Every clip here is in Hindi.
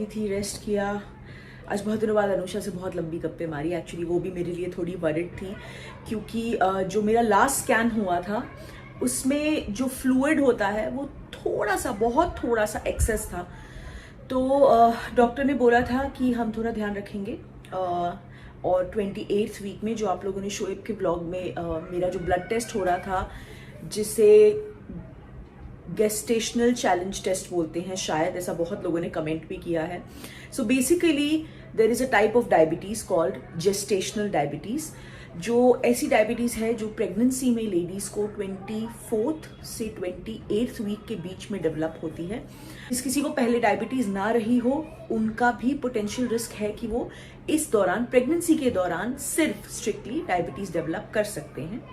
थी, रेस्ट किया। आज बहुत दिनों बाद अनुषा से बहुत लंबी गप्पे मारी। एक्चुअली वो भी मेरे लिए थोड़ी वरिड थी, क्योंकि जो मेरा लास्ट स्कैन हुआ था उसमें जो फ्लूइड होता है वो थोड़ा सा, बहुत थोड़ा सा एक्सेस था। तो डॉक्टर ने बोला था कि हम थोड़ा ध्यान रखेंगे, और 28th वीक में जो आप लोगों ने शोएब के ब्लॉग में मेरा जो ब्लड टेस्ट हो रहा था, जिसे गेस्टेशनल चैलेंज टेस्ट बोलते हैं, शायद ऐसा बहुत लोगों ने कमेंट भी किया है। So basically there is a type of diabetes called gestational diabetes, जो ऐसी डायबिटीज है जो प्रेगनेंसी में लेडीज को 24th से 28th वीक के बीच में डेवलप होती है। जिस किसी को पहले डायबिटीज ना रही हो उनका भी पोटेंशियल रिस्क है कि वो इस दौरान, प्रेगनेंसी के दौरान, सिर्फ स्ट्रिक्टली डायबिटीज डेवलप कर सकते हैं।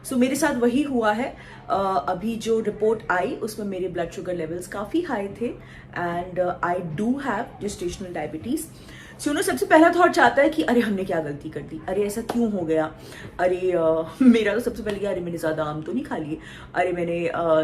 सो मेरे साथ वही हुआ है। अभी जो रिपोर्ट आई उसमें मेरे ब्लड शुगर लेवल्स काफ़ी हाई थे, and I do have gestational diabetes. सुनो, सबसे पहला थॉट चाहता है कि अरे हमने क्या गलती कर दी, अरे ऐसा क्यों हो गया, अरे मेरा तो सबसे पहले अरे मैंने ज़्यादा आम तो नहीं खा लिए, अरे मैंने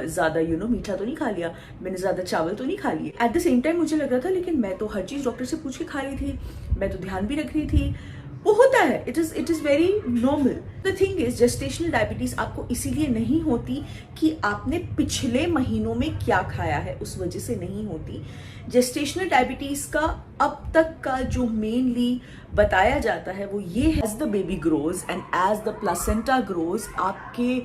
ज़्यादा मीठा तो नहीं खा लिया, मैंने ज़्यादा चावल तो नहीं खा लिए। एट द सेम टाइम मुझे लग रहा था लेकिन मैं तो हर चीज़ डॉक्टर से पूछ के खा रही थी, मैं तो ध्यान भी रख रही थी। वो होता है, it is very normal. The thing is, gestational diabetes आपको इसीलिए नहीं होती कि आपने पिछले महीनों में क्या खाया है, उस वजह से नहीं होती। जेस्टेशनल डायबिटीज का अब तक का जो मेनली बताया जाता है वो ये है, as the baby grows and as the placenta grows, आपके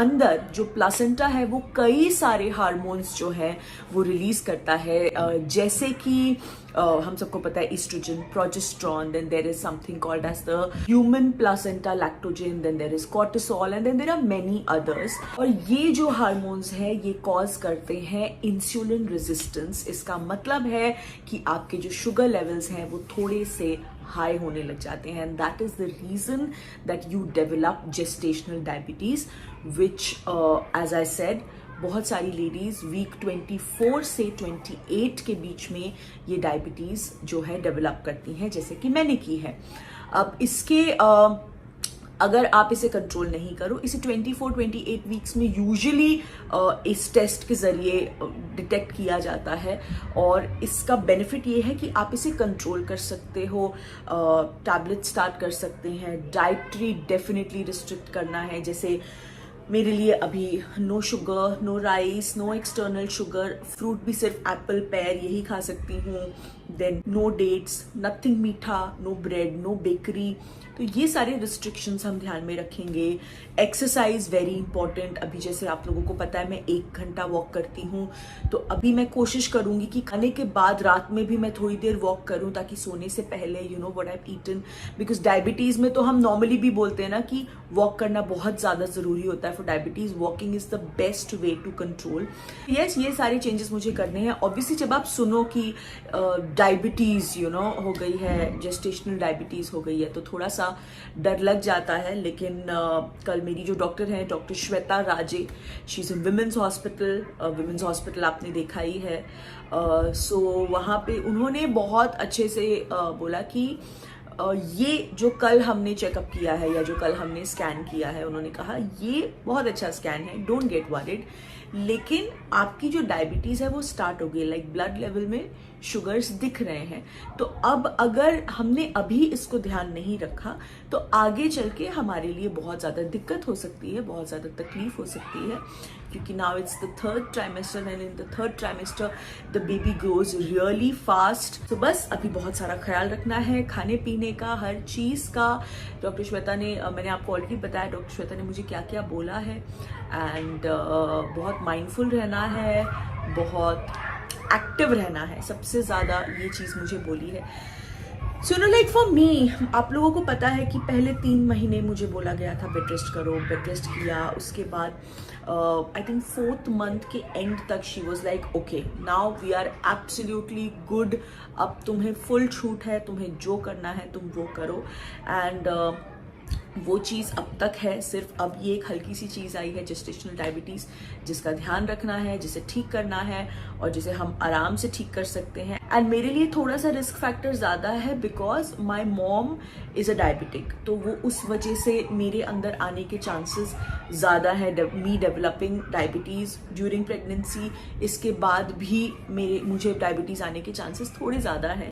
अंदर जो प्लासेंटा है वो कई सारे हार्मोन्स जो है वो रिलीज करता है, जैसे कि हम सबको पता है oestrogen, progesterone, then there is something called as the human placenta lactogen, then there is cortisol, and then there are many others. और ये जो हार्मोन्स है ये कॉज करते हैं इंसुलिन रेजिस्टेंस। इसका मतलब है कि आपके जो शुगर लेवल्स हैं वो थोड़े से हाई होने लग जाते हैं, and that is the reason that you develop gestational diabetes, which as I said, बहुत सारी लेडीज वीक 24 से 28 के बीच में ये डायबिटीज जो है डेवलप करती हैं, जैसे कि मैंने की है। अब इसके अगर आप इसे कंट्रोल नहीं करो, इसे 24-28 वीक्स में यूजुअली इस टेस्ट के जरिए डिटेक्ट किया जाता है, और इसका बेनिफिट ये है कि आप इसे कंट्रोल कर सकते हो, टैबलेट स्टार्ट कर सकते हैं, डाइटरी डेफिनेटली रिस्ट्रिक्ट करना है। जैसे मेरे लिए अभी no sugar, no rice, no external sugar, fruit भी सिर्फ एप्पल, पेयर यही खा सकती हूँ, देन नो डेट्स, नथिंग मीठा, नो ब्रेड, नो बेकरी। तो ये सारे रिस्ट्रिक्शंस हम ध्यान में रखेंगे। Exercise very important. अभी जैसे आप लोगों को पता है मैं 1 घंटा वॉक करती हूँ, तो अभी मैं कोशिश करूंगी कि खाने के बाद रात में भी मैं थोड़ी देर वॉक करूं, ताकि सोने से पहले you know what I have eaten, because diabetes में तो हम नॉर्मली भी बोलते हैं ना कि वॉक करना बहुत ज्यादा जरूरी होता है for diabetes. Walking is the best way to control. Yes, ये सारे चेंजेस मुझे करने हैं। ऑब्वियसली जब आप सुनो कि डायबिटीज हो गई है, जेस्टेशनल डायबिटीज हो गई है, तो थोड़ा सा डर लग जाता है। लेकिन कल मेरी जो डॉक्टर हैं, doctor Shweta Raje, she is in women's hospital, women's hospital आपने देखा ही है। सो वहाँ पे उन्होंने बहुत अच्छे से बोला कि ये जो कल हमने चेकअप किया है या जो कल हमने स्कैन किया है, उन्होंने कहा ये बहुत अच्छा स्कैन है, डोंट गेट वरिड, लेकिन आपकी जो डायबिटीज है वो स्टार्ट हो गई, लाइक ब्लड लेवल में शुगर्स दिख रहे हैं। तो अब अगर हमने अभी इसको ध्यान नहीं रखा तो आगे चल के हमारे लिए बहुत ज़्यादा दिक्कत हो सकती है, बहुत ज़्यादा तकलीफ हो सकती है, क्योंकि now it's the 3rd trimester and in the 3rd trimester the baby grows really fast. तो बस अभी बहुत सारा ख्याल रखना है, खाने पीने का, हर चीज़ का। डॉक्टर श्वेता ने, मैंने आपको ऑलरेडी बताया डॉक्टर श्वेता ने मुझे क्या क्या बोला है, एंड बहुत माइंडफुल रहना है, बहुत एक्टिव रहना है, सबसे ज़्यादा ये चीज़ मुझे बोली है। सुनो, लाइक फॉर मी, आप लोगों को पता है कि पहले 3 महीने मुझे बोला गया था बेड रेस्ट करो, बेड रेस्ट किया। उसके बाद आई थिंक 4th मंथ के एंड तक she was like okay, now we are absolutely good, अब तुम्हें फुल छूट है, तुम्हें जो करना है तुम वो करो। एंड वो चीज़ अब तक है, सिर्फ अब ये एक हल्की सी चीज़ आई है जेस्टेशनल डायबिटीज़, जिसका ध्यान रखना है, जिसे ठीक करना है और जिसे हम आराम से ठीक कर सकते हैं। एंड मेरे लिए थोड़ा सा रिस्क फैक्टर ज़्यादा है because my mom is a diabetic, तो वो उस वजह से मेरे अंदर आने के चांसेस ज़्यादा है, मी डेवलपिंग डायबिटीज़ ड्यूरिंग प्रेगनेंसी। इसके बाद भी मुझे डायबिटीज़ आने के चांसेस थोड़े ज़्यादा हैं।